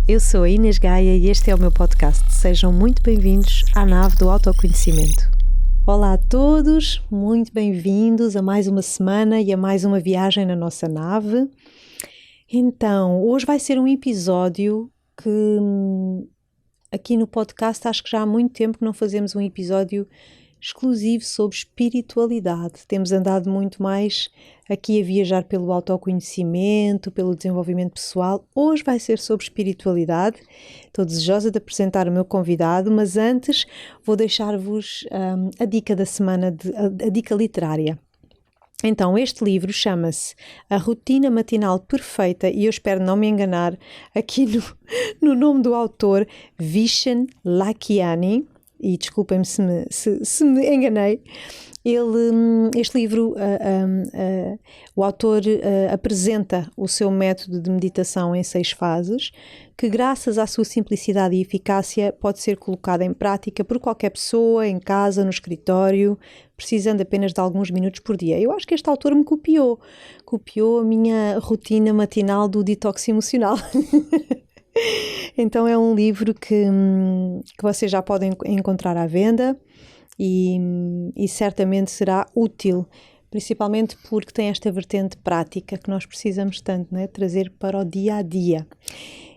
eu sou a Inês Gaia e este é o meu podcast. Sejam muito bem-vindos à nave do autoconhecimento. Olá a todos, muito bem-vindos a mais uma semana e a mais uma viagem na nossa nave. Então, hoje vai ser um episódio que aqui no podcast acho que já há muito tempo que não fazemos um episódio exclusivo sobre espiritualidade. Temos andado muito mais aqui a viajar pelo autoconhecimento, pelo desenvolvimento pessoal. Hoje vai ser sobre espiritualidade. Estou desejosa de apresentar o meu convidado, mas antes vou deixar-vos a dica da semana, a dica literária. Então, este livro chama-se A Rotina Matinal Perfeita e eu espero não me enganar aqui no nome do autor, Vishen Lakhiani. E desculpem-me se me enganei. Este livro, o autor apresenta o seu método de meditação em 6 fases, que graças à sua simplicidade e eficácia pode ser colocado em prática por qualquer pessoa, em casa, no escritório, precisando apenas de alguns minutos por dia. Eu acho que este autor me copiou a minha rotina matinal do detox emocional. Então é um livro que vocês já podem encontrar à venda e certamente será útil, principalmente porque tem esta vertente prática que nós precisamos tanto, né? Trazer para o dia a dia.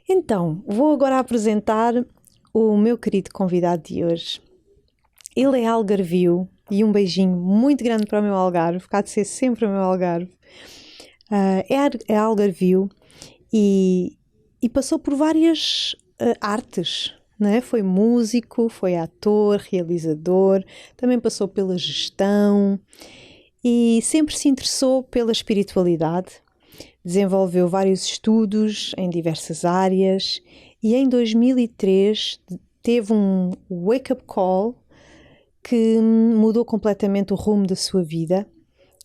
Então, vou agora apresentar o meu querido convidado de hoje. Ele é algarvio e beijinho muito grande para o meu Algarve, cá de ser sempre o meu Algarve. É algarvio e passou por várias artes, não é? Foi músico, foi ator, realizador, também passou pela gestão e sempre se interessou pela espiritualidade. Desenvolveu vários estudos em diversas áreas e em 2003 teve um wake-up call que mudou completamente o rumo da sua vida.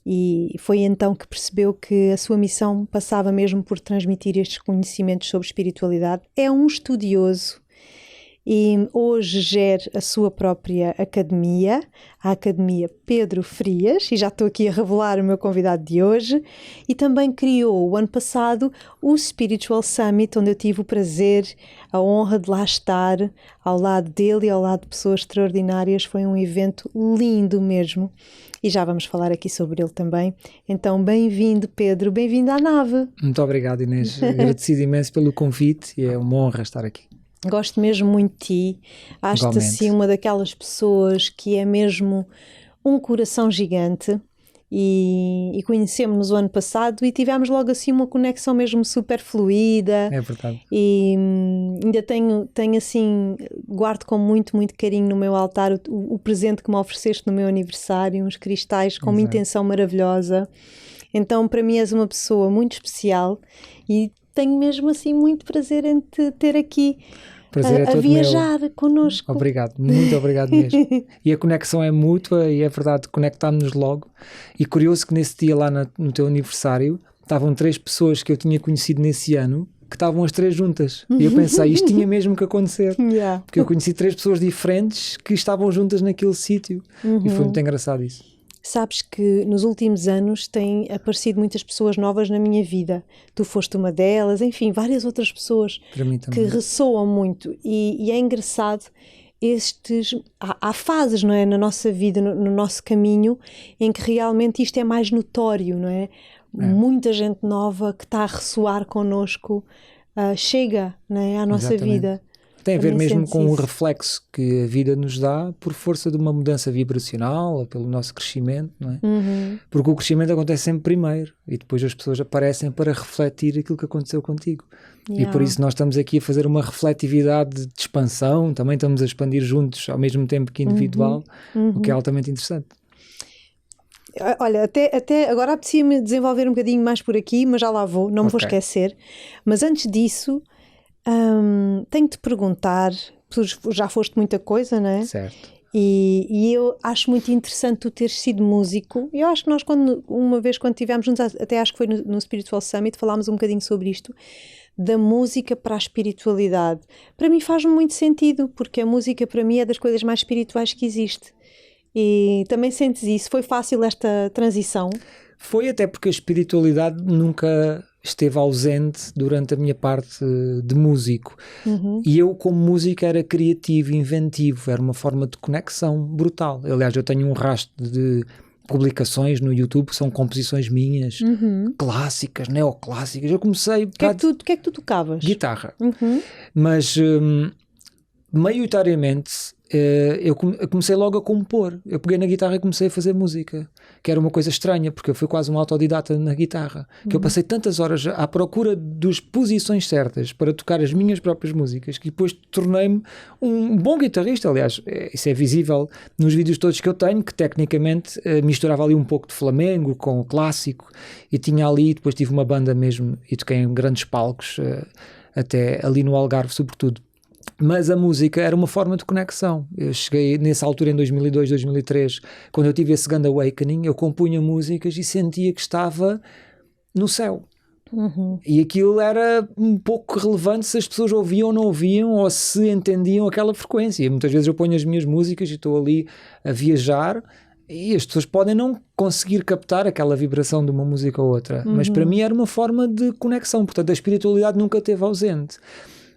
E foi então que percebeu que a sua missão passava mesmo por transmitir estes conhecimentos sobre espiritualidade. É um estudioso e hoje gera a sua própria academia, a Academia Pedro Frias, e já estou aqui a revelar o meu convidado de hoje, e também criou o ano passado o Spiritual Summit, onde eu tive o prazer, a honra de lá estar ao lado dele e ao lado de pessoas extraordinárias. Foi um evento lindo mesmo. E já vamos falar aqui sobre ele também. Então, bem-vindo, Pedro, bem-vindo à nave. Muito obrigado, Inês. Agradecido imenso pelo convite e é uma honra estar aqui. Gosto mesmo muito de ti. Acho-te assim uma daquelas pessoas que é mesmo um coração gigante. E conhecemos-nos o ano passado e tivemos logo assim uma conexão mesmo super fluida. É verdade. E ainda tenho assim, guardo com muito, muito carinho no meu altar o presente que me ofereceste no meu aniversário, uns cristais com uma intenção maravilhosa. Então, para mim és uma pessoa muito especial e tenho mesmo assim muito prazer em te ter aqui. Prazer é todo viajar meu. Connosco. Obrigado, muito obrigado mesmo. E a conexão é mútua e é verdade, conectámos-nos logo. E curioso que nesse dia lá no teu aniversário estavam 3 pessoas que eu tinha conhecido nesse ano que estavam as 3 juntas. E eu pensei, isto tinha mesmo que acontecer. Porque eu conheci 3 pessoas diferentes que estavam juntas naquele sítio. E foi muito engraçado isso. Sabes que nos últimos anos têm aparecido muitas pessoas novas na minha vida. Tu foste uma delas, enfim, várias outras pessoas que ressoam muito. E é engraçado, há fases, não é, na nossa vida, no nosso caminho, em que realmente isto é mais notório, não é? Muita gente nova que está a ressoar connosco chega, não é, à nossa vida. Tem a ver mesmo com o reflexo que a vida nos dá por força de uma mudança vibracional ou pelo nosso crescimento, não é? Porque o crescimento acontece sempre primeiro e depois as pessoas aparecem para refletir aquilo que aconteceu contigo. E por isso nós estamos aqui a fazer uma refletividade de expansão, também estamos a expandir juntos ao mesmo tempo que individual, o que é altamente interessante. Olha, até agora apetecia-me desenvolver um bocadinho mais por aqui, mas já lá vou, não me vou esquecer. Mas antes disso... tenho-te perguntar, tu já foste muita coisa, não é? Certo. E eu acho muito interessante tu teres sido músico. Eu acho que nós uma vez quando estivemos juntos, até acho que foi no Spiritual Summit, falámos um bocadinho sobre isto, da música para a espiritualidade. Para mim faz muito sentido, porque a música para mim é das coisas mais espirituais que existe. E também sentes isso? Foi fácil esta transição? Foi, até porque a espiritualidade nunca esteve ausente durante a minha parte de músico. E eu, como músico, era criativo, inventivo, era uma forma de conexão brutal. Aliás, eu tenho um rastro de publicações no YouTube que são composições minhas, clássicas, neoclássicas. Eu comecei... O que é que tu tocavas? Guitarra. Mas, maioritariamente, eu comecei logo a compor. Eu peguei na guitarra e comecei a fazer música, que era uma coisa estranha, porque eu fui quase um autodidata na guitarra, que eu passei tantas horas à procura das posições certas para tocar as minhas próprias músicas, que depois tornei-me um bom guitarrista. Aliás, isso é visível nos vídeos todos que eu tenho, que tecnicamente misturava ali um pouco de flamengo com o clássico, e tinha ali, depois tive uma banda mesmo, e toquei em grandes palcos, até ali no Algarve sobretudo. Mas a música era uma forma de conexão. Eu cheguei nessa altura em 2002, 2003, quando eu tive esse grande awakening, eu compunha músicas e sentia que estava no céu. E aquilo era um pouco relevante se as pessoas ouviam ou não ouviam, ou se entendiam aquela frequência. Muitas vezes eu ponho as minhas músicas e estou ali a viajar e as pessoas podem não conseguir captar aquela vibração de uma música ou outra, mas para mim era uma forma de conexão. Portanto, a espiritualidade nunca esteve ausente.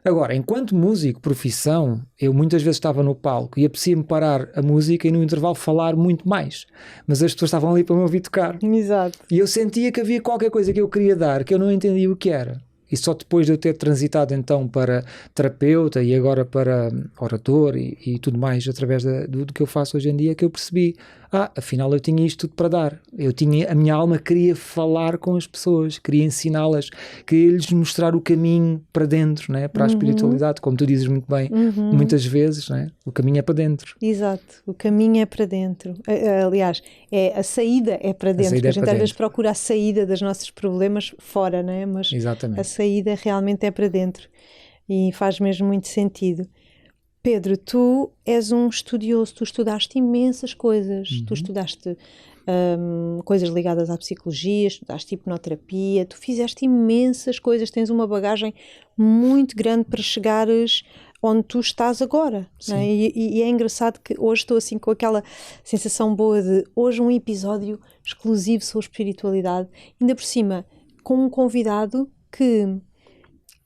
Agora, enquanto músico, profissão, eu muitas vezes estava no palco e apetecia-me parar a música e no intervalo falar muito mais. Mas as pessoas estavam ali para me ouvir tocar. Exato. E eu sentia que havia qualquer coisa que eu queria dar, que eu não entendia o que era. E só depois de eu ter transitado então para terapeuta e agora para orador e tudo mais através do que eu faço hoje em dia, que eu percebi, afinal eu tinha isto tudo para dar. A minha alma queria falar com as pessoas, queria ensiná-las, queria lhes mostrar o caminho para dentro, né? Para a espiritualidade, como tu dizes muito bem, muitas vezes, né? O caminho é para dentro. Exato, o caminho é para dentro. Aliás, a saída é para dentro. A gente às vezes procura a saída dos nossos problemas fora, né? Mas exatamente. A saída realmente é para dentro e faz mesmo muito sentido. Pedro, tu és um estudioso, tu estudaste imensas coisas, tu estudaste coisas ligadas à psicologia, estudaste hipnoterapia, tu fizeste imensas coisas, tens uma bagagem muito grande para chegares onde tu estás agora, né? E é engraçado que hoje estou assim com aquela sensação boa de hoje um episódio exclusivo sobre espiritualidade, ainda por cima com um convidado que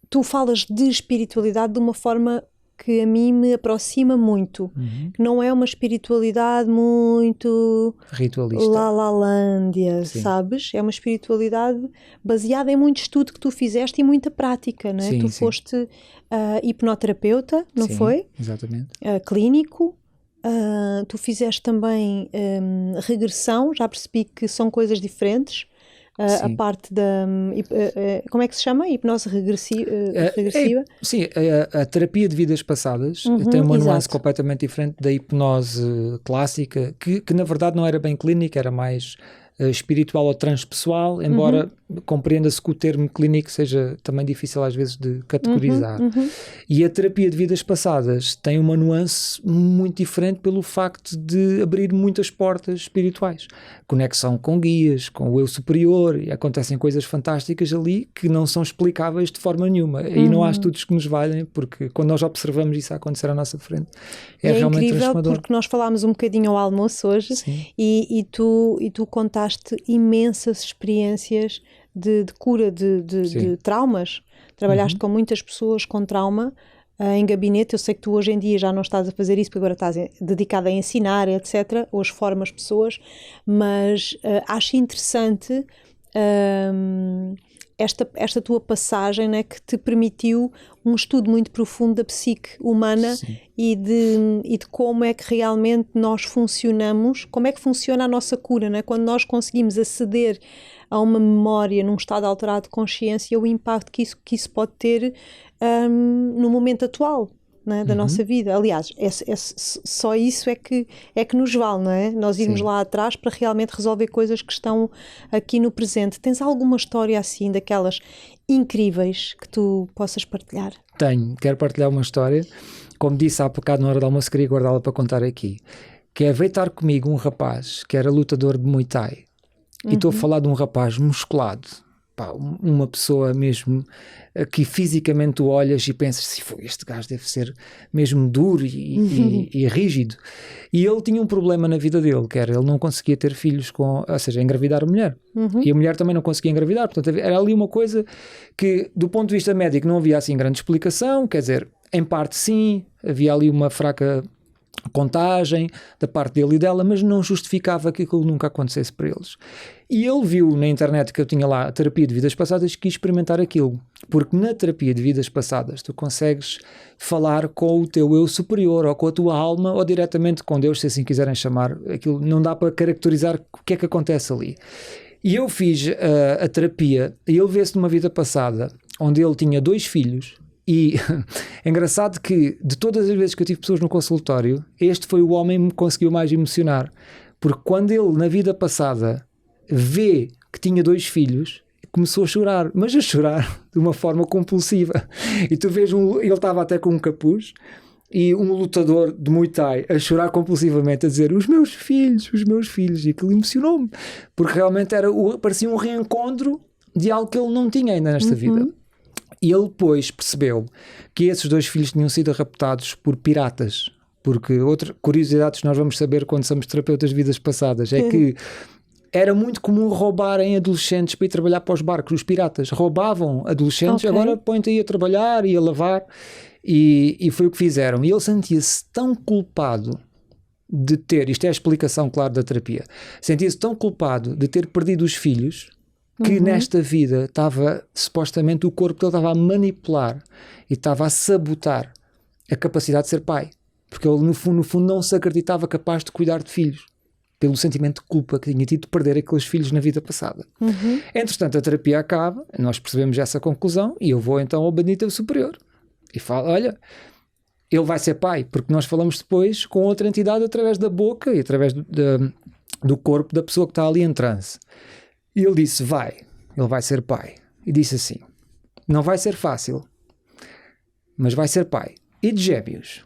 tu falas de espiritualidade de uma forma que a mim me aproxima muito, que não é uma espiritualidade muito ritualista, la-la-lândia, sabes? É uma espiritualidade baseada em muito estudo que tu fizeste e muita prática, não é? Tu foste hipnoterapeuta, não foi? Exatamente. Clínico, tu fizeste também regressão, já percebi que são coisas diferentes. A parte da... como é que se chama? Hipnose regressiva? Sim, a terapia de vidas passadas tem uma nuance completamente diferente da hipnose clássica, que na verdade não era bem clínica, era mais espiritual ou transpessoal, embora compreenda-se que o termo clínico seja também difícil às vezes de categorizar. E a terapia de vidas passadas tem uma nuance muito diferente pelo facto de abrir muitas portas espirituais. Conexão com guias, com o eu superior, e acontecem coisas fantásticas ali que não são explicáveis de forma nenhuma. E não há estudos que nos valhem, porque quando nós observamos isso a acontecer à nossa frente, é realmente incrível, transformador. porque nós falámos um bocadinho ao almoço hoje e tu contaste imensas experiências de cura de traumas. Trabalhaste com muitas pessoas com trauma em gabinete. Eu sei que tu hoje em dia já não estás a fazer isso, porque agora estás dedicada a ensinar, etc. Hoje formas pessoas, mas acho interessante esta tua passagem, né, que te permitiu um estudo muito profundo da psique humana e de como é que realmente nós funcionamos, como é que funciona a nossa cura, né? Quando nós conseguimos aceder a uma memória num estado alterado de consciência, o impacto que isso pode ter no momento atual, né, da nossa vida. Aliás, só isso é que nos vale, não é? Nós irmos lá atrás para realmente resolver coisas que estão aqui no presente. Tens alguma história assim, daquelas incríveis, que tu possas partilhar? Quero partilhar uma história. Como disse há bocado na hora do almoço, queria guardá-la para contar aqui. Que veio estar comigo um rapaz que era lutador de Muay Thai. E estou a falar de um rapaz musculado, pá, uma pessoa mesmo que fisicamente tu olhas e pensas assim, este gajo deve ser mesmo duro e rígido. E ele tinha um problema na vida dele, que era, ele não conseguia ter filhos ou seja, engravidar a mulher. E a mulher também não conseguia engravidar. Portanto, era ali uma coisa que, do ponto de vista médico, não havia assim grande explicação. Quer dizer, em parte sim, havia ali uma fraca contagem da parte dele e dela, mas não justificava que aquilo nunca acontecesse para eles. E ele viu na internet que eu tinha lá a terapia de vidas passadas e quis experimentar aquilo, porque na terapia de vidas passadas tu consegues falar com o teu eu superior, ou com a tua alma, ou diretamente com Deus, se assim quiserem chamar. Aquilo não dá para caracterizar o que é que acontece ali. E eu fiz a terapia e ele vê-se numa vida passada onde ele tinha 2 filhos. E é engraçado que, de todas as vezes que eu tive pessoas no consultório, este foi o homem que me conseguiu mais emocionar. Porque quando ele, na vida passada, vê que tinha 2 filhos, começou a chorar. Mas a chorar de uma forma compulsiva. E tu vês, ele estava até com um capuz, e um lutador de Muay Thai a chorar compulsivamente, a dizer, os meus filhos. E aquilo emocionou-me. Porque realmente parecia um reencontro de algo que ele não tinha ainda nesta vida. E ele depois percebeu que esses 2 filhos tinham sido raptados por piratas. Porque outra curiosidade que nós vamos saber quando somos terapeutas de vidas passadas é que era muito comum roubarem adolescentes para ir trabalhar para os barcos. Os piratas roubavam adolescentes, agora põe-te aí a trabalhar e a lavar. E foi o que fizeram. E ele sentia-se tão culpado de ter, isto é a explicação, claro, da terapia, sentia-se tão culpado de ter perdido os filhos, que nesta vida estava, supostamente, o corpo dele estava a manipular e estava a sabotar a capacidade de ser pai. Porque ele, no fundo, não se acreditava capaz de cuidar de filhos, pelo sentimento de culpa que tinha tido de perder aqueles filhos na vida passada. Entretanto, a terapia acaba, nós percebemos essa conclusão, e eu vou então ao bendito superior e falo, olha, ele vai ser pai, porque nós falamos depois com outra entidade através da boca e através do corpo da pessoa que está ali em transe. E ele disse, ele vai ser pai. E disse assim, não vai ser fácil, mas vai ser pai. E de gêmeos?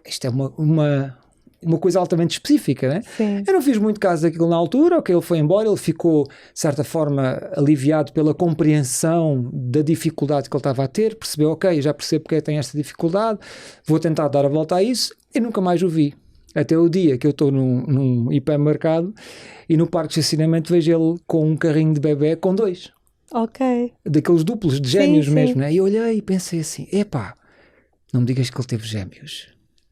Isto é uma coisa altamente específica, né? Sim. Eu não fiz muito caso daquilo na altura, ele foi embora, ele ficou, de certa forma, aliviado pela compreensão da dificuldade que ele estava a ter, percebeu, ok, já percebo porque tem esta dificuldade, vou tentar dar a volta a isso, e nunca mais o vi. Até o dia que eu estou num hipermercado e no parque de estacionamento vejo ele com um carrinho de bebê com 2. Ok. Daqueles duplos, de gêmeos mesmo, né? E eu olhei e pensei assim, epá, não me digas que ele teve gêmeos.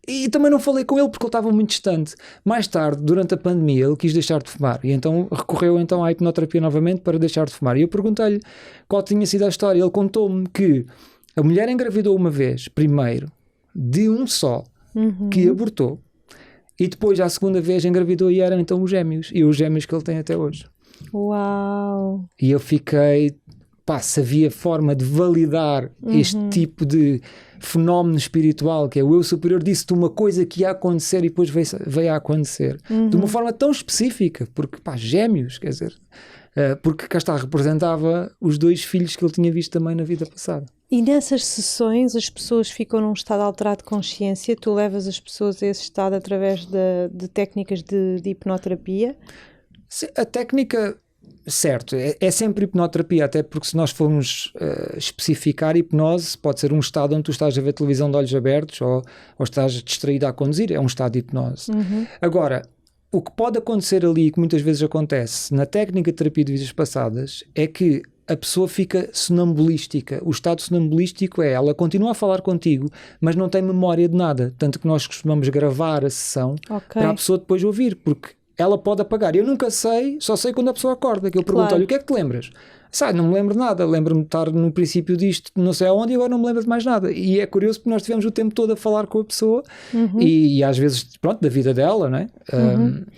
E também não falei com ele porque ele estava muito distante. Mais tarde, durante a pandemia, ele quis deixar de fumar e então recorreu à hipnoterapia novamente para deixar de fumar. E eu perguntei-lhe qual tinha sido a história. Ele contou-me que a mulher engravidou uma vez, primeiro, de um só, que abortou. E depois, à segunda vez, engravidou e eram então os gêmeos. E os gêmeos que ele tem até hoje. Uau! E eu fiquei... se havia forma de validar este tipo de fenómeno espiritual, que é o eu superior disse-te uma coisa que ia acontecer e depois veio a acontecer. De uma forma tão específica. Porque, gêmeos, quer dizer... porque cá está, representava os 2 filhos que ele tinha visto também na vida passada. E nessas sessões as pessoas ficam num estado alterado de consciência? Tu levas as pessoas a esse estado através de técnicas de hipnoterapia? A técnica, certo, é sempre hipnoterapia, até porque se nós formos especificar, hipnose pode ser um estado onde tu estás a ver televisão de olhos abertos ou estás distraído a conduzir, é um estado de hipnose. Agora, o que pode acontecer ali, que muitas vezes acontece na técnica de terapia de vidas passadas, é que a pessoa fica sonambulística. O estado sonambulístico é, ela continua a falar contigo, mas não tem memória de nada. Tanto que nós costumamos gravar a sessão para a pessoa depois ouvir, porque ela pode apagar. Eu nunca sei, só sei quando a pessoa acorda, que eu pergunto, olha, o que é que te lembras? Não me lembro de nada, lembro-me de estar no princípio disto, não sei aonde, e agora não me lembro de mais nada. E é curioso porque nós tivemos o tempo todo a falar com a pessoa e às vezes, da vida dela, não é?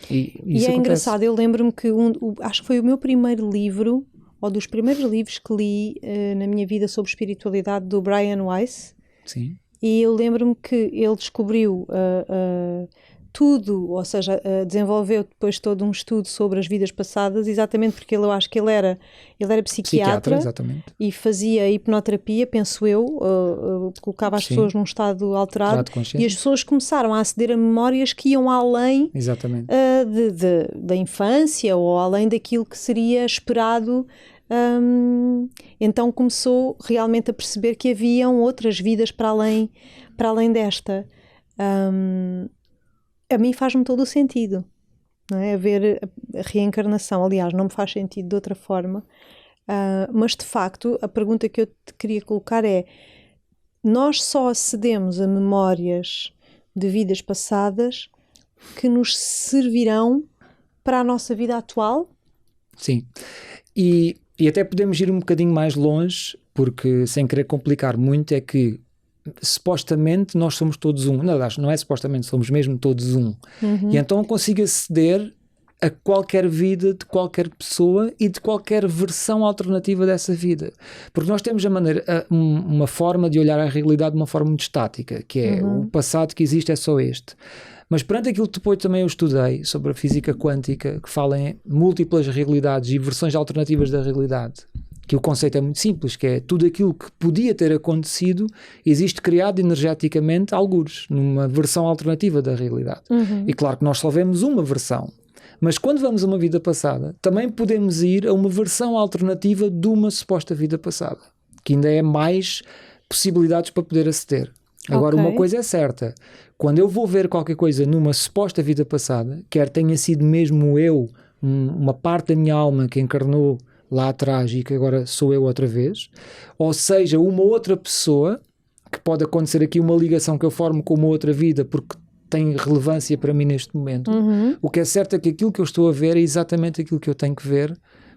E é engraçado, eu lembro-me que acho que foi o meu primeiro livro, ou dos primeiros livros que li na minha vida sobre espiritualidade, do Brian Weiss. Sim. E eu lembro-me que ele descobriu tudo, ou seja, desenvolveu depois todo um estudo sobre as vidas passadas, exatamente porque eu acho que ele era psiquiatra exatamente. E fazia hipnoterapia, penso eu, colocava as pessoas num estado alterado e as pessoas começaram a aceder a memórias que iam além da infância ou além daquilo que seria esperado então começou realmente a perceber que haviam outras vidas para além desta. A mim faz-me todo o sentido, não é? Haver a reencarnação, aliás, não me faz sentido de outra forma, mas de facto a pergunta que eu te queria colocar é: nós só acedemos a memórias de vidas passadas que nos servirão para a nossa vida atual? Sim, e até podemos ir um bocadinho mais longe, porque sem querer complicar muito, é que supostamente nós somos todos um. Não é supostamente, somos mesmo todos um. E então eu consigo aceder a qualquer vida de qualquer pessoa e de qualquer versão alternativa dessa vida. Porque nós temos uma forma de olhar a realidade de uma forma muito estática, que é o passado que existe é só este. Mas perante aquilo que depois também eu estudei sobre a física quântica, que fala em múltiplas realidades e versões alternativas da realidade, que o conceito é muito simples, que é tudo aquilo que podia ter acontecido existe criado energeticamente algures, numa versão alternativa da realidade. E claro que nós só vemos uma versão, mas quando vamos a uma vida passada, também podemos ir a uma versão alternativa de uma suposta vida passada, que ainda é mais possibilidades para poder aceder. Agora, uma coisa é certa, quando eu vou ver qualquer coisa numa suposta vida passada, quer tenha sido mesmo eu, uma parte da minha alma que encarnou lá atrás e que agora sou eu outra vez, ou seja, uma outra pessoa, que pode acontecer aqui uma ligação que eu formo com uma outra vida porque tem relevância para mim neste momento. O que é certo é que aquilo que eu estou a ver é exatamente aquilo que eu tenho que ver,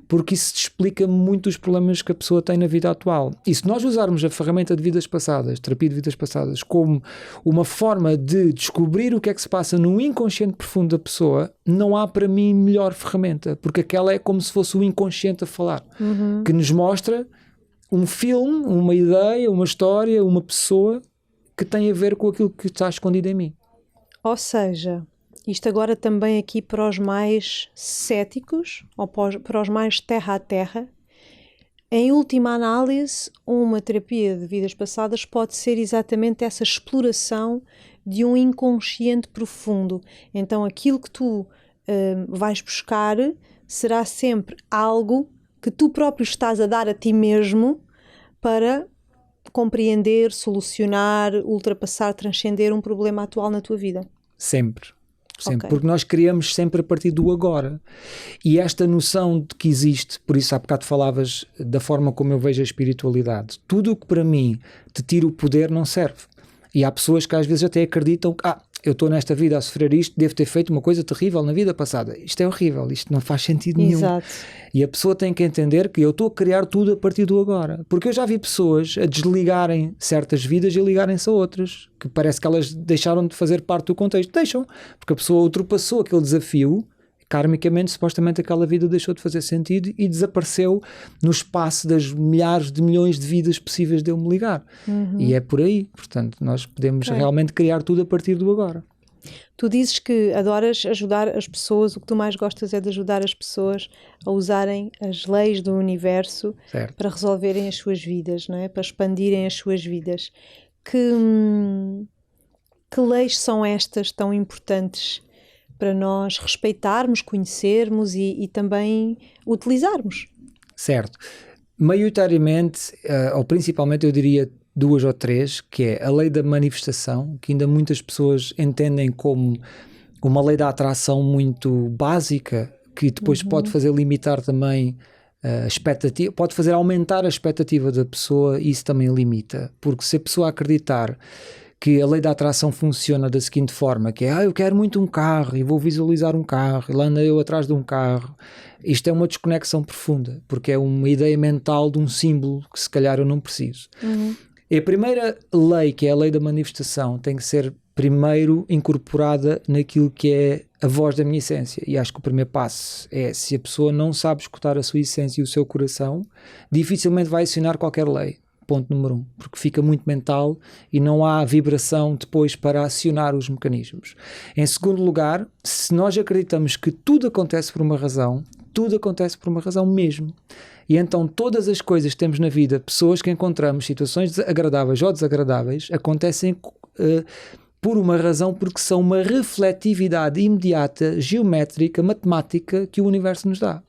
porque isso explica muito os problemas que a pessoa tem na vida atual. E se nós usarmos a ferramenta de vidas passadas, terapia de vidas passadas, como uma forma de descobrir o que é que se passa no inconsciente profundo da pessoa, não há para mim melhor ferramenta, porque aquela é como se fosse o inconsciente a falar, que nos mostra um filme, uma ideia, uma história, uma pessoa que tem a ver com aquilo que está escondido em mim. Ou seja, isto agora também aqui para os mais céticos, ou para os mais terra a terra, em última análise, uma terapia de vidas passadas pode ser exatamente essa exploração de um inconsciente profundo. Então aquilo que tu vais buscar será sempre algo que tu próprio estás a dar a ti mesmo para compreender, solucionar, ultrapassar, transcender um problema atual na tua vida. Sempre, porque nós criamos sempre a partir do agora. E esta noção de que existe, por isso há bocado falavas da forma como eu vejo a espiritualidade, tudo o que para mim te tira o poder não serve. E há pessoas que às vezes até acreditam que eu estou nesta vida a sofrer isto, devo ter feito uma coisa terrível na vida passada. Isto é horrível, isto não faz sentido nenhum. Exato. E a pessoa tem que entender que eu estou a criar tudo a partir do agora. Porque eu já vi pessoas a desligarem certas vidas e ligarem-se a outras, que parece que elas deixaram de fazer parte do contexto. Deixam, porque a pessoa ultrapassou aquele desafio, karmicamente, supostamente aquela vida deixou de fazer sentido e desapareceu no espaço das milhares de milhões de vidas possíveis de eu me ligar. E é por aí, portanto, nós podemos realmente criar tudo a partir do agora. Tu dizes que adoras ajudar as pessoas, o que tu mais gostas é de ajudar as pessoas a usarem as leis do universo para resolverem as suas vidas, não é? Para expandirem as suas vidas. Que leis são estas tão importantes para nós respeitarmos, conhecermos e também utilizarmos? Certo. Maioritariamente, ou principalmente eu diria 2 ou 3, que é a lei da manifestação, que ainda muitas pessoas entendem como uma lei da atração muito básica, que depois pode fazer limitar também a expectativa, pode fazer aumentar a expectativa da pessoa, e isso também limita, porque se a pessoa acreditar que a lei da atração funciona da seguinte forma, que é, eu quero muito um carro e vou visualizar um carro e lá ando eu atrás de um carro. Isto é uma desconexão profunda, porque é uma ideia mental de um símbolo que se calhar eu não preciso. E a primeira lei, que é a lei da manifestação, tem que ser primeiro incorporada naquilo que é a voz da minha essência. E acho que o primeiro passo é, se a pessoa não sabe escutar a sua essência e o seu coração, dificilmente vai acionar qualquer lei. Ponto número 1, porque fica muito mental e não há vibração depois para acionar os mecanismos. Em segundo lugar, se nós acreditamos que tudo acontece por uma razão, tudo acontece por uma razão mesmo. E então todas as coisas que temos na vida, pessoas que encontramos, situações agradáveis ou desagradáveis, acontecem por uma razão, porque são uma refletividade imediata, geométrica, matemática que o universo nos dá.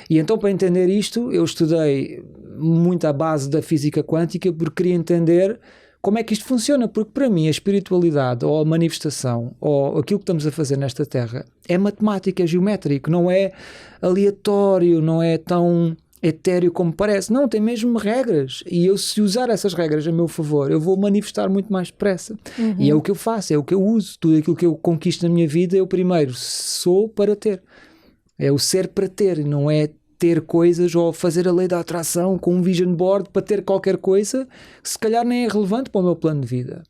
E então, para entender isto, eu estudei muito à base da física quântica, porque queria entender como é que isto funciona, porque para mim a espiritualidade ou a manifestação ou aquilo que estamos a fazer nesta Terra é matemática, é geométrico, não é aleatório, não é tão etéreo como parece, não, tem mesmo regras, e eu, se usar essas regras a meu favor, eu vou manifestar muito mais depressa. E é o que eu faço, é o que eu uso, tudo aquilo que eu conquisto na minha vida, eu primeiro sou para ter, é o ser para ter, não é ter coisas ou fazer a lei da atração com um vision board para ter qualquer coisa que se calhar nem é relevante para o meu plano de vida.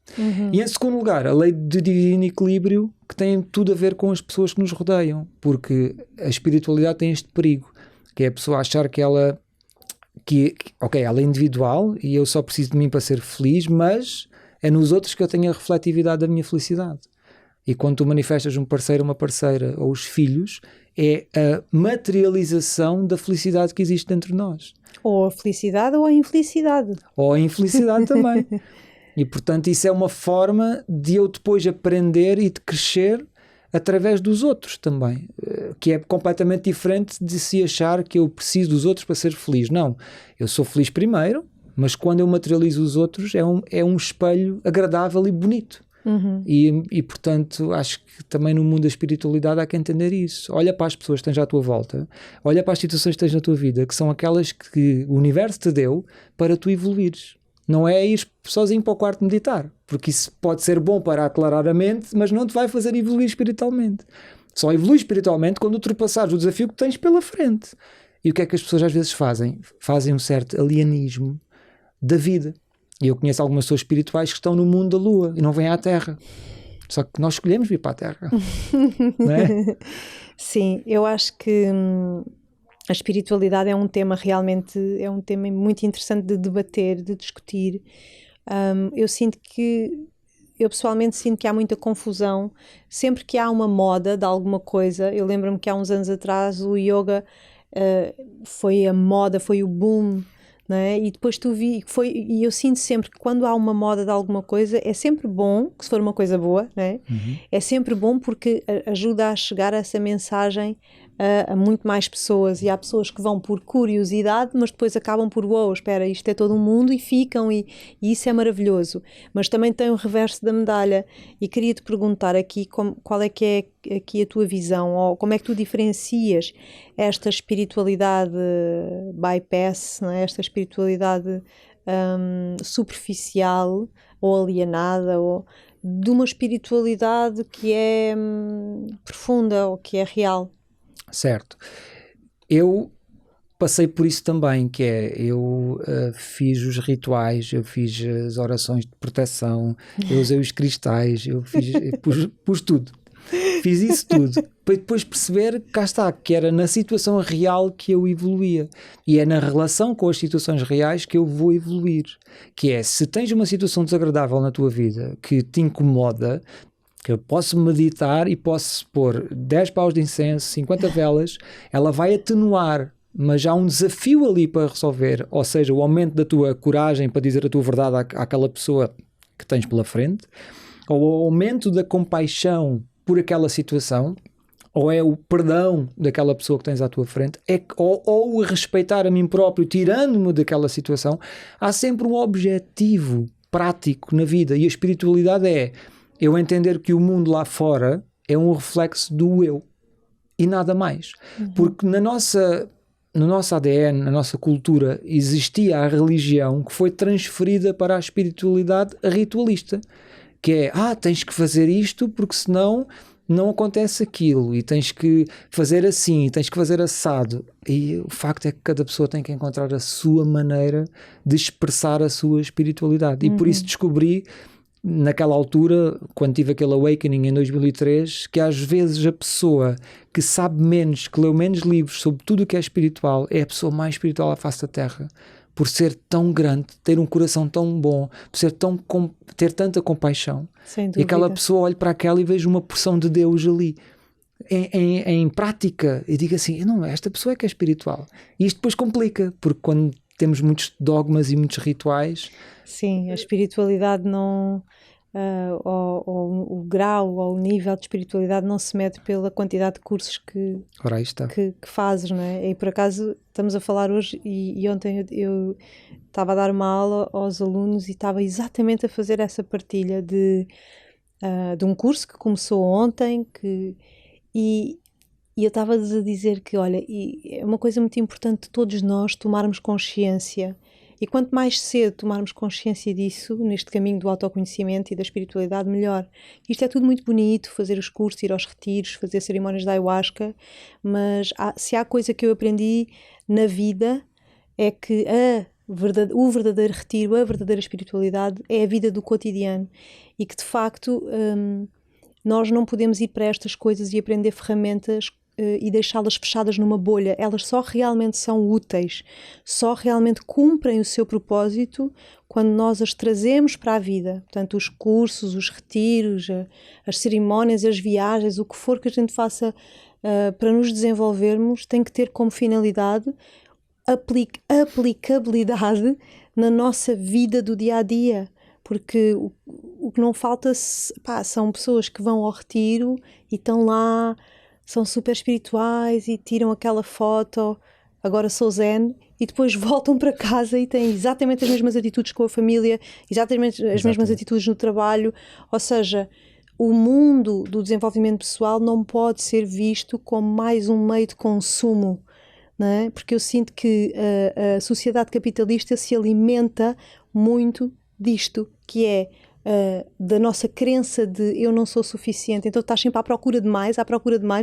E em segundo lugar, a lei do divino equilíbrio, que tem tudo a ver com as pessoas que nos rodeiam, porque a espiritualidade tem este perigo, que é a pessoa achar que ela ela é individual e eu só preciso de mim para ser feliz, mas é nos outros que eu tenho a refletividade da minha felicidade. E quando tu manifestas um parceiro, uma parceira ou os filhos, é a materialização da felicidade que existe dentro de nós. Ou a felicidade ou a infelicidade. Ou a infelicidade também. E portanto isso é uma forma de eu depois aprender e de crescer através dos outros também, que é completamente diferente de se achar que eu preciso dos outros para ser feliz. Não, eu sou feliz primeiro, mas quando eu materializo os outros é um espelho agradável e bonito. E portanto acho que também no mundo da espiritualidade há que entender isso. Olha para as pessoas que tens à tua volta, olha para as situações que tens na tua vida, que são aquelas que o universo te deu para tu evoluires. Não é ir sozinho para o quarto meditar, porque isso pode ser bom para aclarar a mente, mas não te vai fazer evoluir espiritualmente. Só evolui espiritualmente quando ultrapassares o desafio que tens pela frente. E o que é que as pessoas às vezes fazem? Fazem um certo alienismo da vida. E eu conheço algumas pessoas espirituais que estão no mundo da lua e não vêm à Terra. Só que nós escolhemos vir para a Terra. Não é? Sim, eu acho que a espiritualidade é um tema realmente, é um tema muito interessante de debater, de discutir. Eu pessoalmente sinto que há muita confusão. Sempre que há uma moda de alguma coisa, eu lembro-me que há uns anos atrás o yoga foi a moda, foi o boom, não é? E depois e eu sinto sempre que quando há uma moda de alguma coisa é sempre bom, que se for uma coisa boa, não é? É sempre bom porque ajuda a chegar a essa mensagem a muito mais pessoas, e há pessoas que vão por curiosidade, mas depois acabam por espera, isto é todo um mundo, e ficam, e isso é maravilhoso. Mas também tem o reverso da medalha, e queria-te perguntar aqui qual é que é aqui a tua visão, ou como é que tu diferencias esta espiritualidade bypass, não é? Esta espiritualidade superficial ou alienada, ou de uma espiritualidade que é profunda ou que é real. Certo. Eu passei por isso também, que é, eu fiz os rituais, eu fiz as orações de proteção, eu usei os cristais, pus tudo. Fiz isso tudo, para depois perceber, cá está, que era na situação real que eu evoluía. E é na relação com as situações reais que eu vou evoluir. Que é, se tens uma situação desagradável na tua vida, que te incomoda, que eu posso meditar e posso pôr 10 paus de incenso, 50 velas, ela vai atenuar, mas há um desafio ali para resolver, ou seja, o aumento da tua coragem para dizer a tua verdade àquela pessoa que tens pela frente, ou o aumento da compaixão por aquela situação, ou é o perdão daquela pessoa que tens à tua frente, ou o respeitar a mim próprio, tirando-me daquela situação. Há sempre um objetivo prático na vida, e a espiritualidade é eu entender que o mundo lá fora é um reflexo do eu e nada mais. Porque no nosso ADN, na nossa cultura, existia a religião que foi transferida para a espiritualidade ritualista, que é, tens que fazer isto porque senão não acontece aquilo, e tens que fazer assim, e tens que fazer assado. E o facto é que cada pessoa tem que encontrar a sua maneira de expressar a sua espiritualidade. E por isso descobri, naquela altura, quando tive aquele awakening em 2003, que às vezes a pessoa que sabe menos, que leu menos livros sobre tudo o que é espiritual, é a pessoa mais espiritual à face da Terra, por ser tão grande, ter um coração tão bom, por ser ter tanta compaixão. Sem dúvida. E aquela pessoa olha para aquela e vejo uma porção de Deus ali. Em prática, e digo assim, não, esta pessoa é que é espiritual. E isto depois complica, porque quando temos muitos dogmas e muitos rituais... Sim, a espiritualidade não ou o grau ou o nível de espiritualidade não se mede pela quantidade de cursos que fazes, não é? E por acaso estamos a falar hoje e ontem eu estava a dar uma aula aos alunos e estava exatamente a fazer essa partilha de um curso que começou ontem e eu estava-lhes a dizer que, olha, é uma coisa muito importante de todos nós tomarmos consciência. E quanto mais cedo tomarmos consciência disso, neste caminho do autoconhecimento e da espiritualidade, melhor. Isto é tudo muito bonito, fazer os cursos, ir aos retiros, fazer cerimónias de ayahuasca, mas se há coisa que eu aprendi na vida é que o verdadeiro retiro, a verdadeira espiritualidade é a vida do cotidiano e que de facto nós não podemos ir para estas coisas e aprender ferramentas e deixá-las fechadas numa bolha. Elas só realmente são úteis, só realmente cumprem o seu propósito quando nós as trazemos para a vida. Portanto, os cursos, os retiros, as cerimónias, as viagens, o que for que a gente faça para nos desenvolvermos, tem que ter como finalidade aplicabilidade na nossa vida do dia-a-dia. Porque o que não falta são pessoas que vão ao retiro e estão lá, são super espirituais e tiram aquela foto, agora sou zen, e depois voltam para casa e têm exatamente as mesmas atitudes com a família, exatamente as mesmas atitudes no trabalho. Ou seja, o mundo do desenvolvimento pessoal não pode ser visto como mais um meio de consumo, não é? Porque eu sinto que a sociedade capitalista se alimenta muito disto, que é da nossa crença de eu não sou suficiente, então estás sempre à procura de mais,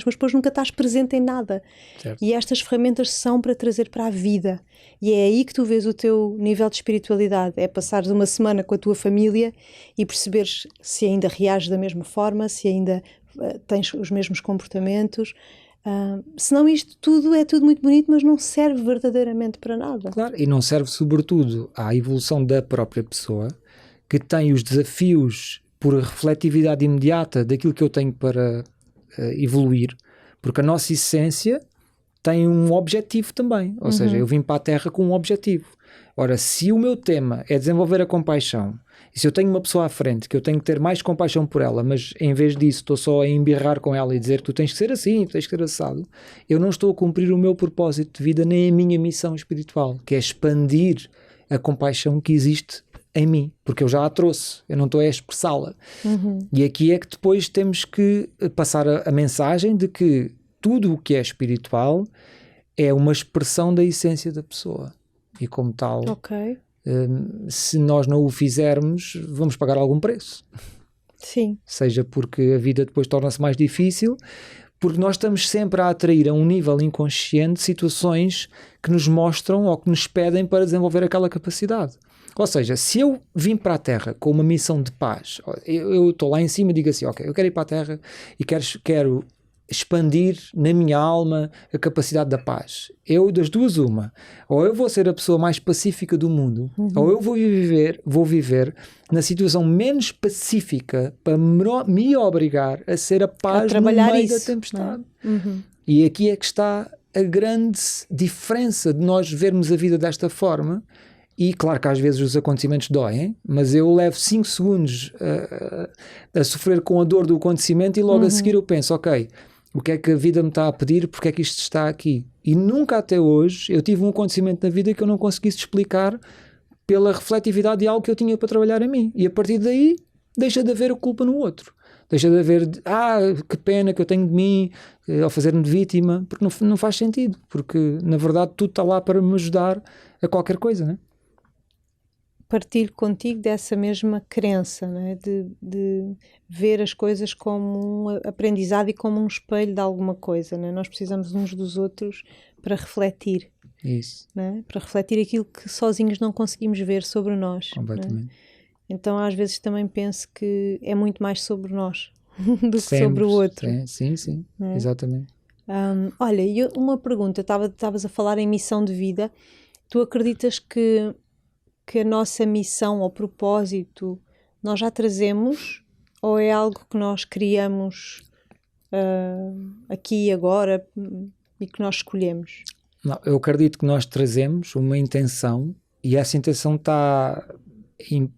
mas depois nunca estás presente em nada. Certo. E estas ferramentas são para trazer para a vida, e é aí que tu vês o teu nível de espiritualidade, é passares uma semana com a tua família e perceberes se ainda reages da mesma forma, se ainda tens os mesmos comportamentos. Senão isto tudo é tudo muito bonito, mas não serve verdadeiramente para nada. Claro, e não serve sobretudo à evolução da própria pessoa, que tem os desafios por refletividade imediata daquilo que eu tenho para evoluir, porque a nossa essência tem um objetivo também, ou seja, eu vim para a Terra com um objetivo. Ora, se o meu tema é desenvolver a compaixão, e se eu tenho uma pessoa à frente que eu tenho que ter mais compaixão por ela, mas em vez disso estou só a embirrar com ela e dizer que tu tens que ser assim, tu tens que ser assado, eu não estou a cumprir o meu propósito de vida nem a minha missão espiritual, que é expandir a compaixão que existe em mim, porque eu já a trouxe, eu não estou a expressá-la. E aqui é que depois temos que passar a mensagem de que tudo o que é espiritual é uma expressão da essência da pessoa, e como tal, se nós não o fizermos, vamos pagar algum preço. Sim. Seja porque a vida depois torna-se mais difícil, porque nós estamos sempre a atrair a um nível inconsciente situações que nos mostram ou que nos pedem para desenvolver aquela capacidade. Ou seja, se eu vim para a Terra com uma missão de paz, eu estou lá em cima e digo assim, ok, eu quero ir para a Terra e quero expandir na minha alma a capacidade da paz. Eu, das duas, uma. Ou eu vou ser a pessoa mais pacífica do mundo, ou eu vou viver na situação menos pacífica para me obrigar a ser a paz no meio da tempestade. E aqui é que está a grande diferença de nós vermos a vida desta forma. E claro que às vezes os acontecimentos doem, mas eu levo 5 segundos a sofrer com a dor do acontecimento e logo a seguir eu penso, ok, o que é que a vida me está a pedir, porque é que isto está aqui? E nunca até hoje eu tive um acontecimento na vida que eu não conseguisse explicar pela refletividade de algo que eu tinha para trabalhar em mim. E a partir daí deixa de haver a culpa no outro. Deixa de haver, que pena que eu tenho de mim, ao fazer-me de vítima, porque não faz sentido, porque na verdade tudo está lá para me ajudar a qualquer coisa, não é? Partilho contigo dessa mesma crença, não é? De ver as coisas como um aprendizado e como um espelho de alguma coisa, não é? Nós precisamos uns dos outros para refletir. Isso. Não é? Para refletir aquilo que sozinhos não conseguimos ver sobre nós. Completamente. Então às vezes também penso que é muito mais sobre nós do que sobre o outro. Sim, é? Exatamente. Olha, e uma pergunta, estavas a falar em missão de vida, tu acreditas que a nossa missão ou propósito nós já trazemos ou é algo que nós criamos aqui e agora e que nós escolhemos? Não, eu acredito que nós trazemos uma intenção e essa intenção está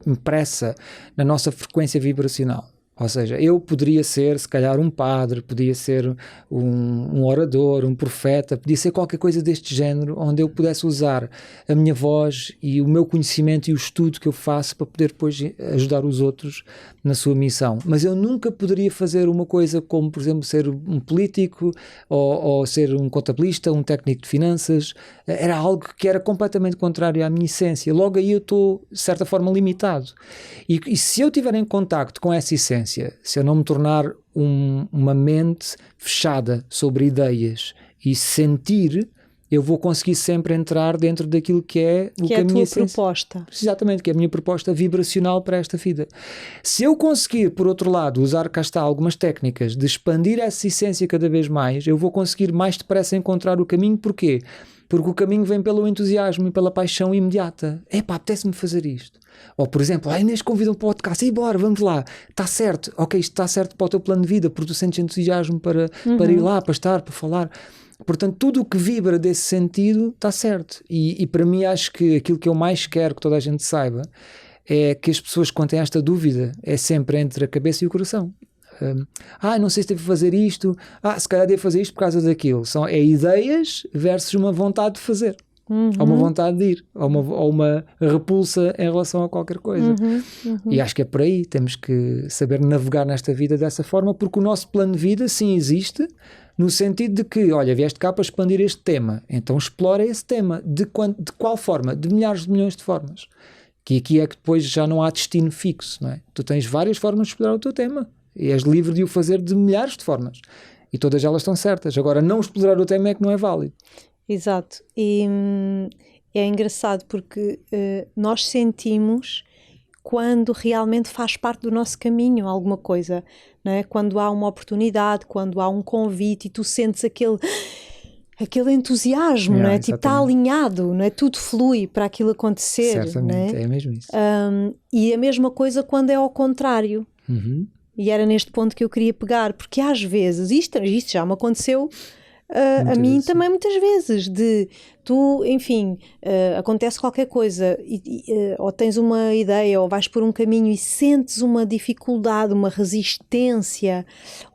impressa na nossa frequência vibracional. Ou seja, eu poderia ser, se calhar, um padre, podia ser um orador, um profeta, podia ser qualquer coisa deste género, onde eu pudesse usar a minha voz e o meu conhecimento e o estudo que eu faço para poder depois ajudar os outros na sua missão. Mas eu nunca poderia fazer uma coisa como, por exemplo, ser um político ou ser um contabilista, um técnico de finanças. Era algo que era completamente contrário à minha essência. Logo aí eu estou, de certa forma, limitado. E se eu estiver em contacto com essa essência, se eu não me tornar uma mente fechada sobre ideias e sentir, eu vou conseguir sempre entrar dentro daquilo que é o que é a tua essência, proposta. Exatamente, que é a minha proposta vibracional para esta vida. Se eu conseguir, por outro lado, usar, cá está, algumas técnicas de expandir essa essência cada vez mais, eu vou conseguir mais depressa encontrar o caminho. Porquê? Porque o caminho vem pelo entusiasmo e pela paixão imediata. Epá, apetece-me fazer isto. Ou, por exemplo, a Inês convida um podcast, e bora, vamos lá, está certo, ok, isto está certo para o teu plano de vida, porque tu sentes entusiasmo para ir lá, para estar, para falar. Portanto, tudo o que vibra desse sentido está certo. E para mim, acho que aquilo que eu mais quero que toda a gente saiba é que as pessoas, quando têm esta dúvida, é sempre entre a cabeça e o coração. Não sei se devo fazer isto, se calhar devo fazer isto por causa daquilo. É ideias versus uma vontade de fazer, ou uma vontade de ir, ou uma repulsa em relação a qualquer coisa. E acho que é por aí, temos que saber navegar nesta vida dessa forma, porque o nosso plano de vida sim existe, no sentido de que, olha, vieste cá para expandir este tema, então explora esse tema. De qual forma? De milhares de milhões de formas. Que aqui é que depois já não há destino fixo, não é? Tu tens várias formas de explorar o teu tema. E és livre de o fazer de milhares de formas. E todas elas estão certas. Agora, não explorar o tema é que não é válido. Exato. E é engraçado porque nós sentimos quando realmente faz parte do nosso caminho alguma coisa, não é? Quando há uma oportunidade, quando há um convite e tu sentes aquele entusiasmo, não é? Tipo, está alinhado, não é? Tudo flui para aquilo acontecer. Certamente, não é? É mesmo isso. E a mesma coisa quando é ao contrário. E era neste ponto que eu queria pegar, porque às vezes, isto já me aconteceu a mim vezes. Também muitas vezes, de tu, enfim, acontece qualquer coisa, ou tens uma ideia, ou vais por um caminho e sentes uma dificuldade, uma resistência,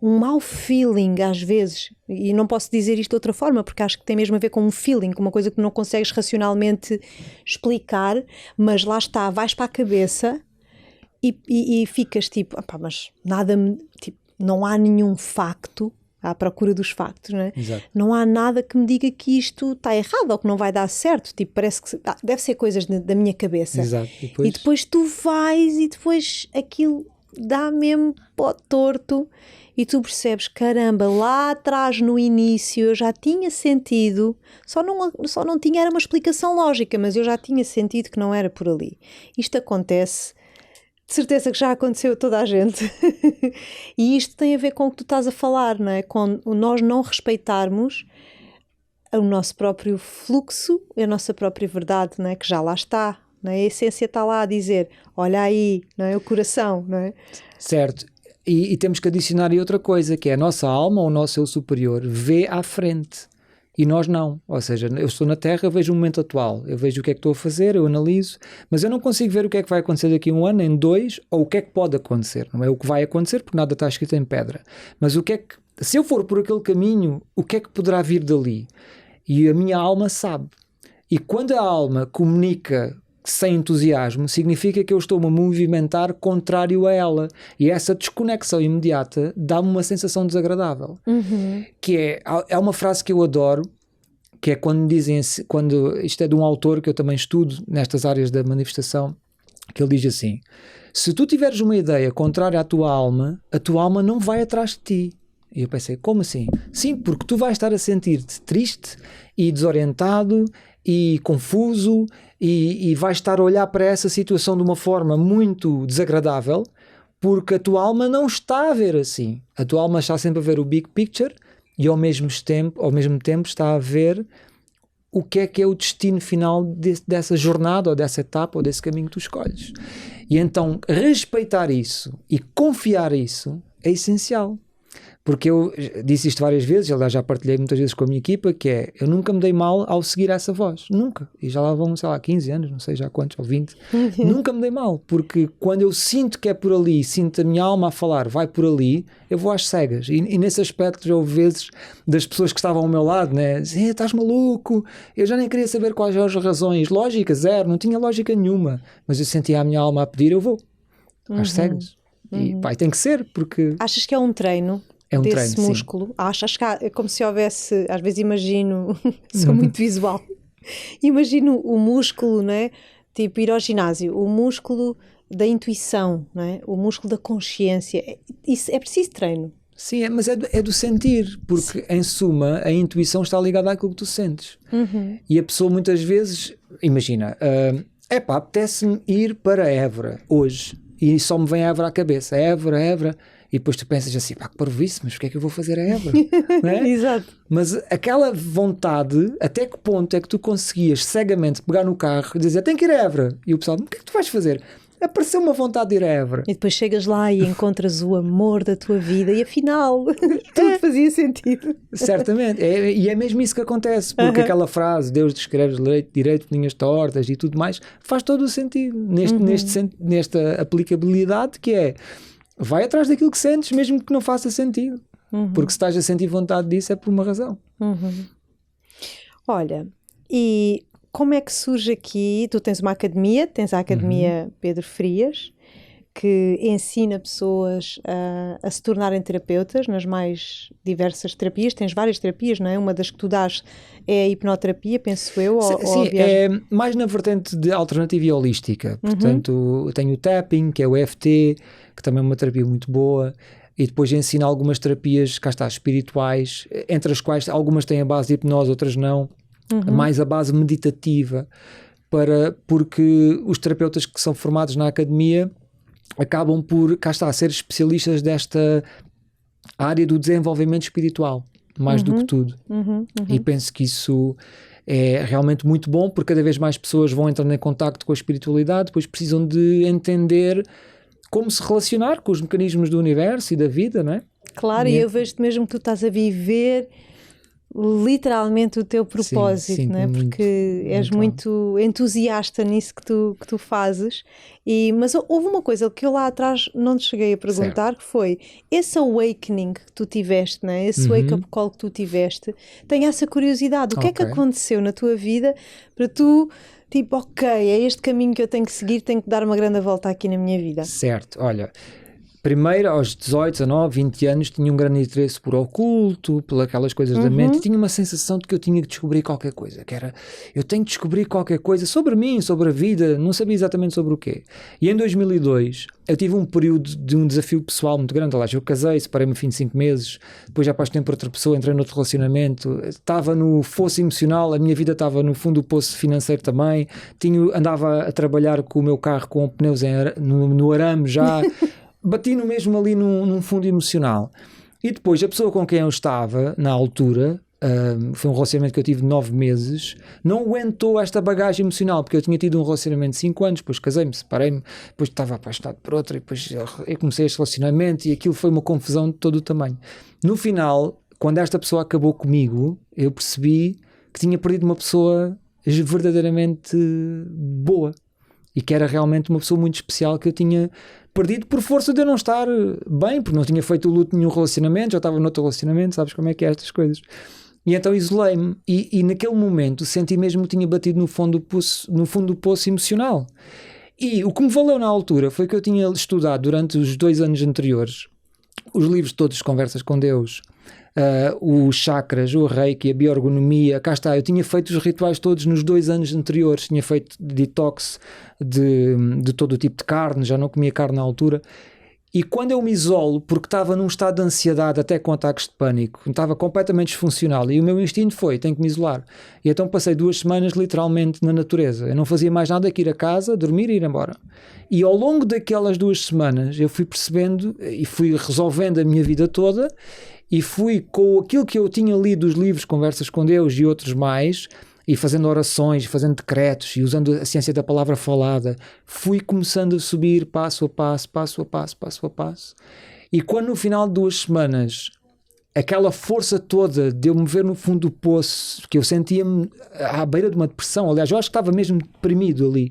um mau feeling às vezes, e não posso dizer isto de outra forma, porque acho que tem mesmo a ver com um feeling, com uma coisa que não consegues racionalmente explicar, mas lá está, vais para a cabeça e ficas tipo, mas nada, tipo, não há nenhum facto, à procura dos factos, não é? Exato. Não há nada que me diga que isto está errado ou que não vai dar certo, tipo, parece que deve ser coisas da minha cabeça. Exato. E depois tu vais e depois aquilo dá mesmo pó torto e tu percebes, caramba, lá atrás no início eu já tinha sentido, só não tinha era uma explicação lógica, mas eu já tinha sentido que não era por ali. Isto acontece, de certeza que já aconteceu a toda a gente. E isto tem a ver com o que tu estás a falar, não é? Com nós não respeitarmos o nosso próprio fluxo, a nossa própria verdade, não é? Que já lá está, não é? A essência está lá a dizer, olha aí, não é? O coração, não é? Certo. E temos que adicionar aí outra coisa, que é a nossa alma, ou o nosso eu superior, vê à frente. E nós não, ou seja, eu estou na Terra, eu vejo o momento atual, eu vejo o que é que estou a fazer, eu analiso, mas eu não consigo ver o que é que vai acontecer daqui a 1 ano, em 2, ou o que é que pode acontecer, não é o que vai acontecer, porque nada está escrito em pedra, mas o que é que, se eu for por aquele caminho, o que é que poderá vir dali? E a minha alma sabe, e quando a alma comunica sem entusiasmo, significa que eu estou-me a movimentar contrário a ela, e essa desconexão imediata dá-me uma sensação desagradável, que é uma frase que eu adoro, que é quando dizem, isto é de um autor que eu também estudo nestas áreas da manifestação, que ele diz assim, se tu tiveres uma ideia contrária à tua alma, a tua alma não vai atrás de ti. E eu pensei, como assim? Sim, porque tu vais estar a sentir-te triste e desorientado e confuso e vais estar a olhar para essa situação de uma forma muito desagradável, porque a tua alma não está a ver assim. A tua alma está sempre a ver o big picture e ao mesmo tempo está a ver o que é o destino final dessa jornada ou dessa etapa ou desse caminho que tu escolhes. E então respeitar isso e confiar isso é essencial. Porque eu disse isto várias vezes, aliás já partilhei muitas vezes com a minha equipa, que é, eu nunca me dei mal ao seguir essa voz, nunca, e já lá vão, sei lá, 15 anos, não sei já quantos, ou 20, nunca me dei mal, porque quando eu sinto que é por ali, sinto a minha alma a falar, vai por ali, eu vou às cegas, e nesse aspecto já houve vezes das pessoas que estavam ao meu lado, né, dizem, estás maluco, eu já nem queria saber quais eram as razões, lógica zero, não tinha lógica nenhuma, mas eu sentia a minha alma a pedir, eu vou, às cegas, e pá, tem que ser, porque... Achas que é um treino? É um desse treino, músculo, acho que é como se houvesse, às vezes imagino, sou muito visual, imagino o músculo, né? Tipo ir ao ginásio, o músculo da intuição, né? O músculo da consciência, isso é preciso treino. Sim, mas é do sentir, porque em suma a intuição está ligada àquilo que tu sentes. E a pessoa muitas vezes, imagina, apetece-me ir para Évora hoje e só me vem Évora à cabeça, Évora, e depois tu pensas assim, pá, que parvoíce, mas o que é que eu vou fazer a Évora? Não é? Exato. Mas aquela vontade, até que ponto é que tu conseguias cegamente pegar no carro e dizer, tenho que ir a Évora? E o pessoal, o que é que tu vais fazer? Apareceu uma vontade de ir a Évora. E depois chegas lá e encontras o amor da tua vida e afinal tudo fazia sentido. Certamente, e é mesmo isso que acontece, porque aquela frase, Deus descreve direito, linhas tortas e tudo mais, faz todo o sentido nesta aplicabilidade que é, vai atrás daquilo que sentes, mesmo que não faça sentido, porque se estás a sentir vontade disso é por uma razão. Olha, e como é que surge aqui, tu tens a Academia Pedro Frias, que ensina pessoas a se tornarem terapeutas nas mais diversas terapias, tens várias terapias, não é? Uma das que tu dás é a hipnoterapia, penso eu. Sim, é mais na vertente de alternativa e holística, portanto tenho o tapping, que é o EFT, que também é uma terapia muito boa, e depois ensino algumas terapias, cá está, espirituais, entre as quais algumas têm a base de hipnose, outras não, mais a base meditativa, porque os terapeutas que são formados na academia acabam por, cá está, ser especialistas desta área do desenvolvimento espiritual, mais do que tudo. E penso que isso é realmente muito bom, porque cada vez mais pessoas vão entrando em contacto com a espiritualidade, depois precisam de entender como se relacionar com os mecanismos do universo e da vida, não é? Claro, e eu vejo-te mesmo que tu estás a viver literalmente o teu propósito, sim, não é? Porque és muito entusiasta nisso que tu fazes. Mas houve uma coisa que eu lá atrás não te cheguei a perguntar, certo, que foi esse awakening que tu tiveste, não é? Esse wake-up call que tu tiveste. Tenho essa curiosidade. O que é que aconteceu na tua vida para tu, tipo, ok, é este caminho que eu tenho que seguir, tenho que dar uma grande volta aqui na minha vida? Certo, olha... Primeiro, aos 18, 19, 20 anos, tinha um grande interesse por oculto, pelas aquelas coisas da mente, e tinha uma sensação de que eu tinha que descobrir qualquer coisa, que era, eu tenho que descobrir qualquer coisa sobre mim, sobre a vida, não sabia exatamente sobre o quê. E em 2002, eu tive um período de um desafio pessoal muito grande, aliás, eu casei, separei-me no fim de 5 meses, depois já apaixonei por outra pessoa, entrei noutro relacionamento, estava no fosso emocional, a minha vida estava no fundo do poço financeiro também, andava a trabalhar com o meu carro com pneus no arame já... Bati no mesmo ali num fundo emocional. E depois a pessoa com quem eu estava na altura, foi um relacionamento que eu tive de 9 meses, não aguentou esta bagagem emocional, porque eu tinha tido um relacionamento de 5 anos, depois casei-me, separei-me, depois estava apaixonado por outra, e depois eu comecei este relacionamento e aquilo foi uma confusão de todo o tamanho. No final, quando esta pessoa acabou comigo, eu percebi que tinha perdido uma pessoa verdadeiramente boa e que era realmente uma pessoa muito especial que eu tinha perdido por força de eu não estar bem, porque não tinha feito o luto de nenhum relacionamento, já estava noutro relacionamento, sabes como é que é estas coisas. E então isolei-me e naquele momento senti mesmo que tinha batido no fundo do poço emocional. E o que me valeu na altura foi que eu tinha estudado durante os 2 anos anteriores os livros todos de Conversas com Deus, os chakras, o reiki, a bioergonomia, cá está, eu tinha feito os rituais todos nos 2 anos anteriores, tinha feito detox de todo o tipo de carne, já não comia carne na altura, e quando eu me isolo, porque estava num estado de ansiedade, até com ataques de pânico, estava completamente disfuncional, e o meu instinto foi, tenho que me isolar, e então passei 2 semanas literalmente na natureza, eu não fazia mais nada que ir a casa, dormir e ir embora, e ao longo daquelas 2 semanas eu fui percebendo e fui resolvendo a minha vida toda, e fui com aquilo que eu tinha lido dos livros Conversas com Deus e outros mais, e fazendo orações, fazendo decretos e usando a ciência da palavra falada, fui começando a subir passo a passo, passo a passo, passo a passo. E quando no final de 2 semanas aquela força toda de eu me ver no fundo do poço, que eu sentia-me à beira de uma depressão, aliás, eu acho que estava mesmo deprimido ali.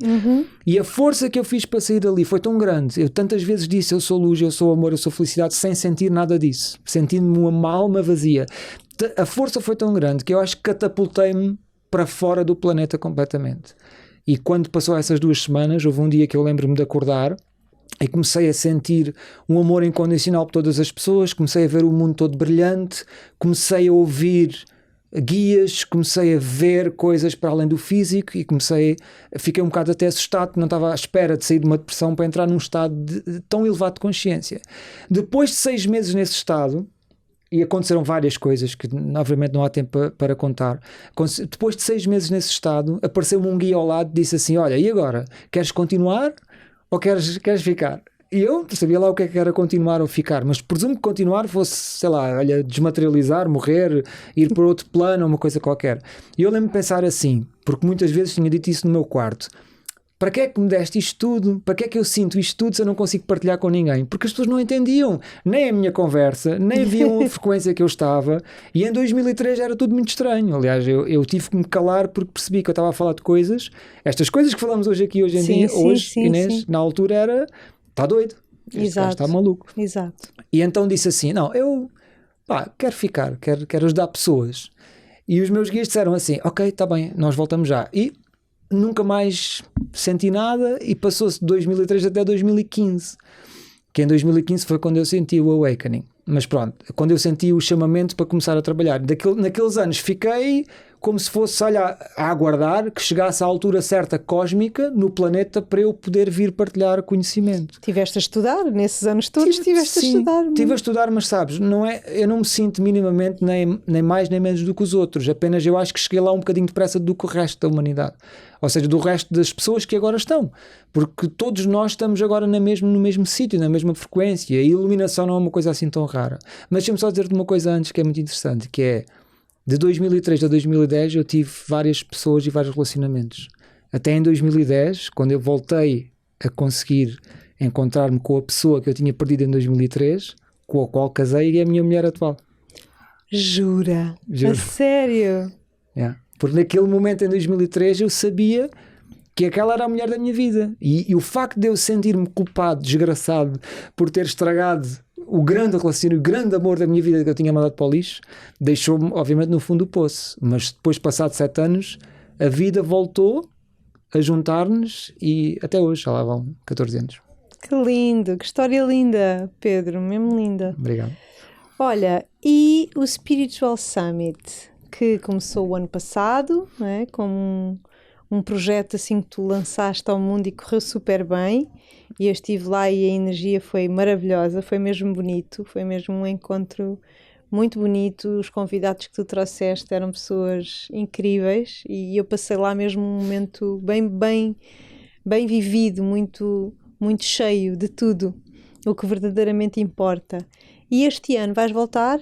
E a força que eu fiz para sair dali foi tão grande. Eu tantas vezes disse, eu sou luz, eu sou amor, eu sou felicidade, sem sentir nada disso, sentindo-me uma alma vazia. A força foi tão grande que eu acho que catapultei-me para fora do planeta completamente. E quando passou essas 2 semanas, houve um dia que eu lembro-me de acordar e comecei a sentir um amor incondicional por todas as pessoas, comecei a ver o mundo todo brilhante, comecei a ouvir guias, comecei a ver coisas para além do físico e fiquei um bocado até assustado, porque não estava à espera de sair de uma depressão para entrar num estado tão elevado de consciência. Depois de 6 meses nesse estado, e aconteceram várias coisas que obviamente não há tempo para contar, depois de 6 meses nesse estado, apareceu-me um guia ao lado e disse assim, olha, e agora? Queres continuar ou queres ficar? E eu sabia lá o que é que era continuar ou ficar, mas presumo que continuar fosse, sei lá, olha, desmaterializar, morrer, ir para outro plano, uma coisa qualquer. E eu lembro-me de pensar assim, porque muitas vezes tinha dito isso no meu quarto, para que é que me deste isto tudo? Para que é que eu sinto isto tudo se eu não consigo partilhar com ninguém? Porque as pessoas não entendiam nem a minha conversa, nem viam a frequência que eu estava, e em 2003 era tudo muito estranho. Aliás, eu tive que me calar porque percebi que eu estava a falar de coisas, estas coisas que falamos hoje aqui, hoje em dia, hoje, Inês, na altura era, está doido, este gajo está maluco. Exato. E então disse assim, não, eu quero ficar, quero ajudar pessoas. E os meus guias disseram assim, ok, está bem, nós voltamos já. E nunca mais senti nada e passou-se de 2003 até 2015, que em 2015 foi quando eu senti o awakening. Mas pronto, quando eu senti o chamamento para começar a trabalhar. Naqueles anos fiquei como se fosse, olha, a aguardar que chegasse à altura certa cósmica no planeta para eu poder vir partilhar conhecimento. Tiveste a estudar, nesses anos todos tiveste a estudar. Estive a estudar, mas sabes, eu não me sinto minimamente nem mais nem menos do que os outros, apenas eu acho que cheguei lá um bocadinho depressa do que o resto da humanidade. Ou seja, do resto das pessoas que agora estão. Porque todos nós estamos agora no mesmo sítio, na mesma frequência. A iluminação não é uma coisa assim tão rara. Mas deixa-me só dizer-te uma coisa antes que é muito interessante, que é, de 2003 a 2010 eu tive várias pessoas e vários relacionamentos. Até em 2010, quando eu voltei a conseguir encontrar-me com a pessoa que eu tinha perdido em 2003, com a qual casei e é a minha mulher atual. Jura? A sério? Yeah. Porque naquele momento, em 2003, eu sabia que aquela era a mulher da minha vida. E o facto de eu sentir-me culpado, desgraçado, por ter estragado o grande relacionamento, o grande amor da minha vida que eu tinha mandado para o lixo, deixou-me, obviamente, no fundo do poço. Mas depois, passados 7 anos, a vida voltou a juntar-nos e até hoje, já lá vão 14 anos. Que lindo, que história linda, Pedro, mesmo linda. Obrigado. Olha, e o Spiritual Summit, que começou o ano passado, não é? Como um projeto assim que tu lançaste ao mundo e correu super bem, e eu estive lá e a energia foi maravilhosa, foi mesmo bonito, foi mesmo um encontro muito bonito. Os convidados que tu trouxeste eram pessoas incríveis e eu passei lá mesmo um momento bem vivido, muito cheio de tudo, o que verdadeiramente importa. E este ano vais voltar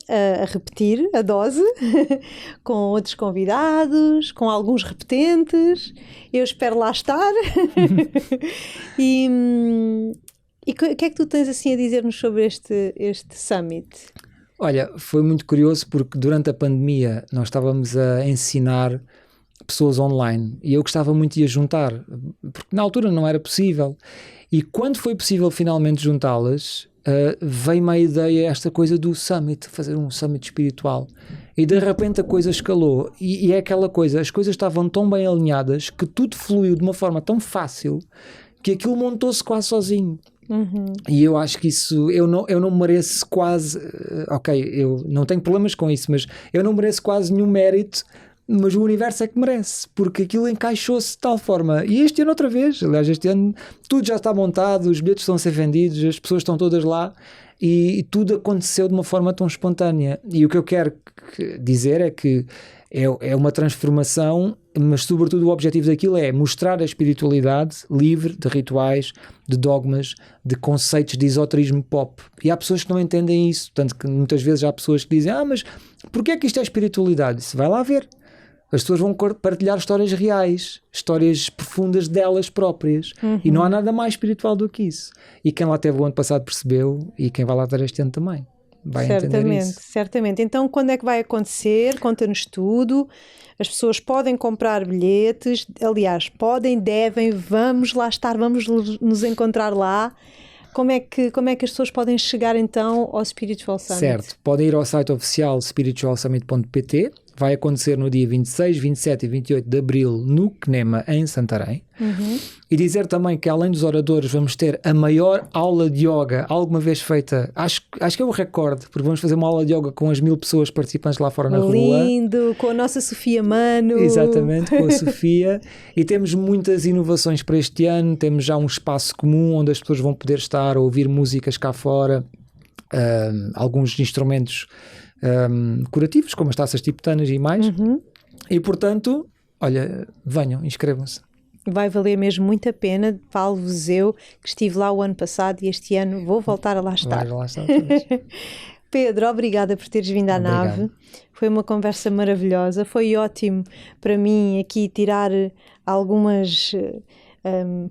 a repetir a dose com outros convidados, com alguns repetentes. Eu espero lá estar. E o que é que tu tens assim a dizer-nos sobre este summit? Olha, foi muito curioso porque durante a pandemia nós estávamos a ensinar pessoas online e eu gostava muito de as juntar, porque na altura não era possível. E quando foi possível finalmente juntá-las, veio-me a ideia, esta coisa do summit, fazer um summit espiritual. E de repente a coisa escalou. E é aquela coisa, as coisas estavam tão bem alinhadas que tudo fluiu de uma forma tão fácil que aquilo montou-se quase sozinho. Uhum. E eu acho que isso, eu não mereço quase, eu não tenho problemas com isso, mas eu não mereço quase nenhum mérito, mas o universo é que merece, porque aquilo encaixou-se de tal forma. E este ano outra vez, aliás, este ano tudo já está montado, os bilhetes estão a ser vendidos, as pessoas estão todas lá e tudo aconteceu de uma forma tão espontânea. E o que eu quero dizer é que é uma transformação, mas sobretudo o objetivo daquilo é mostrar a espiritualidade livre de rituais, de dogmas, de conceitos de esoterismo pop. E há pessoas que não entendem isso, tanto que muitas vezes há pessoas que dizem, mas porquê é que isto é espiritualidade? Isso vai lá ver. As pessoas vão partilhar histórias reais, histórias profundas delas próprias. Uhum. E não há nada mais espiritual do que isso. E quem lá teve o ano passado percebeu, e quem vai lá ter este ano também. vai entender isso. Certamente. Então, quando é que vai acontecer? Conta-nos tudo. As pessoas podem comprar bilhetes, aliás, podem, devem, vamos lá estar, vamos nos encontrar lá. Como é que as pessoas podem chegar então ao Spiritual Summit? Certo, podem ir ao site oficial spiritualsummit.pt. Vai acontecer no dia 26, 27 e 28 de Abril no CNEMA, em Santarém. E dizer também que além dos oradores vamos ter a maior aula de yoga alguma vez feita, acho que é o recorde, porque vamos fazer uma aula de yoga com as 1000 pessoas participantes lá fora na rua. Lindo, com a nossa Sofia Mano. Exatamente, com a Sofia. E temos muitas inovações para este ano, temos já um espaço comum onde as pessoas vão poder estar a ouvir músicas cá fora, alguns instrumentos curativos, como as taças tibetanas e mais. E portanto, olha, venham, inscrevam-se. Vai valer mesmo muito a pena. Falo-vos eu, que estive lá o ano passado e este ano vou voltar a lá estar. Vai lá estar. Pedro, obrigada por teres vindo à nave. Foi uma conversa maravilhosa. Foi ótimo para mim aqui tirar algumas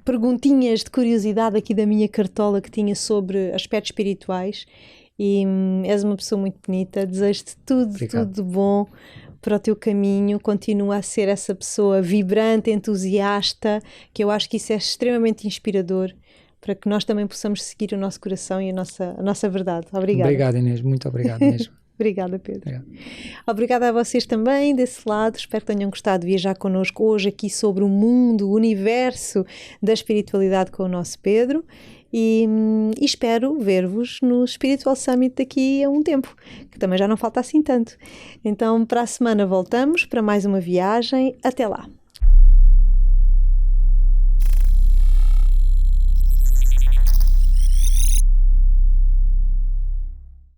perguntinhas de curiosidade aqui da minha cartola que tinha sobre aspectos espirituais. E és uma pessoa muito bonita. Desejo-te tudo de bom para o teu caminho. Continua a ser essa pessoa vibrante, entusiasta, que eu acho que isso é extremamente inspirador para que nós também possamos seguir o nosso coração e a nossa verdade. Obrigada. Obrigado, Inês. Muito obrigado mesmo. Obrigada, Pedro. Obrigada a vocês também desse lado. Espero que tenham gostado de viajar connosco hoje aqui sobre o mundo, o universo da espiritualidade com o nosso Pedro. E espero ver-vos no Spiritual Summit daqui a um tempo, que também já não falta assim tanto. Então, para a semana voltamos para mais uma viagem. Até lá!